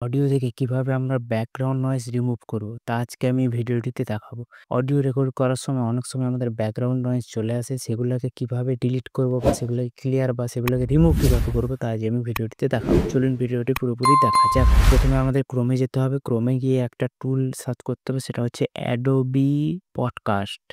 Audio থেকে কিভাবে আমরা ব্যাকগ্রাউন্ড নয়েজ রিমুভ করব তা আজকে আমি ভিডিওটিতে দেখাবো। অডিও রেকর্ড করার সময় অনেক সময় আমাদের ব্যাকগ্রাউন্ড নয়েজ চলে আসে, সেগুলোকে কিভাবে ডিলিট করব বা সেগুলোকে ক্লিয়ার বা সেগুলোকে রিমুভ কিভাবে করব তা আজ আমি ভিডিওটিতে দেখাবো। চলুন ভিডিওটি পুরোপুরি দেখা যাক। প্রথমে আমাদের ক্রোমে যেতে হবে। ক্রোমে গিয়ে একটা টুল সার্চ করতে হবে, সেটা হচ্ছে অ্যাডোবি পডকাস্ট।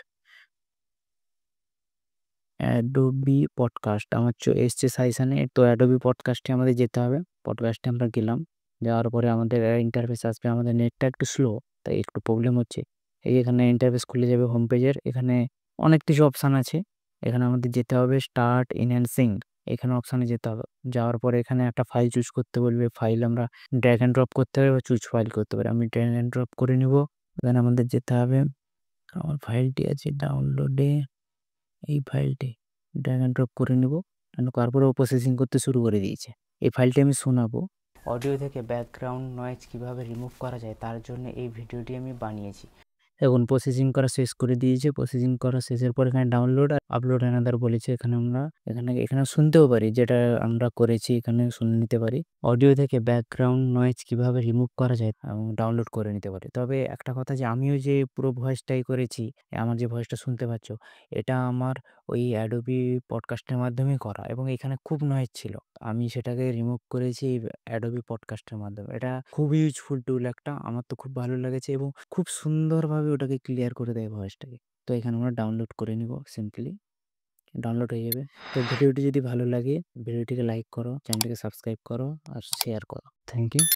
অ্যাডোবি পডকাস্ট আমার এসছে সাজেশানে। তো অ্যাডোবি পডকাস্টে আমাদের যেতে হবে। পডকাস্টে আমরা গেলাম, যাওয়ার পরে আমাদের ইন্টারফেস আসবে। আমাদের নেটটা একটু স্লো, তাই একটু প্রবলেম হচ্ছে। এখানে ইন্টারফেস খুলে যাবে হোম পেজের। এখানে অনেক কিছু অপশান আছে। এখানে আমাদের যেতে হবে স্টার্ট এনহ্যান্সিং, এখানে অপশানে যেতে হবে। যাওয়ার পরে এখানে একটা ফাইল চুজ করতে বলবে। ফাইল আমরা ড্র্যাগ অ্যান্ড ড্রপ করতে হবে বা চুজ ফাইল করতে পারি। আমি ড্র্যাগ অ্যান্ড ড্রপ করে নিব। এখানে আমাদের যেতে হবে, আমার ফাইলটি আছে ডাউনলোডে, এই ফাইলটি ড্র্যাগ অ্যান্ড ড্রপ করে নেব। তারপরে ও প্রসেসিং করতে শুরু করে দিয়েছে। এই ফাইলটি আমি শোনাবো। অডিও থেকে ব্যাকগ্রাউন্ড নয়েজ কিভাবে রিমুভ করা যায় তার জন্য এই ভিডিওটি আমি বানিয়েছি। এখন প্রসেসিং করা শেষ করে দিয়েছে। প্রসেসিং করা শেষের পর এখানে ডাউনলোড আর আপলোড অ্যানাদার বলেছে। এখানে আমরা এখানে শুনতেও পারি, যেটা আমরা করেছি এখানে শুনে নিতে পারি। অডিও থেকে ব্যাকগ্রাউন্ড নয়েজ কিভাবে রিমুভ করা যায় এবং ডাউনলোড করে নিতে পারি। তবে একটা কথা, যে আমিও যে পুরো ভয়েসটাই করেছি, আমার যে ভয়েসটা শুনতে পাচ্ছ, এটা আমার ওই অ্যাডোবি পডকাস্টের মাধ্যমেই করা, এবং এখানে খুব নয়েজ ছিল। আমি সেটাকে রিমুভ করেছি এই অ্যাডোবি পডকাস্টের মাধ্যমে। এটা খুব ইউজফুল টুল একটা, আমার তো খুব ভালো লেগেছে এবং খুব সুন্দরভাবে ওটাকে ক্লিয়ার করে দেয় ভয়েসটাকে। তো এখানে আমরা ডাউনলোড করে নিব, সিম্পলি ডাউনলোড হয়ে যাবে। তো ভিডিওটি যদি ভালো লাগে ভিডিওটিকে লাইক করো, চ্যানেলটিকে সাবস্ক্রাইব করো আর শেয়ার করো। Thank you.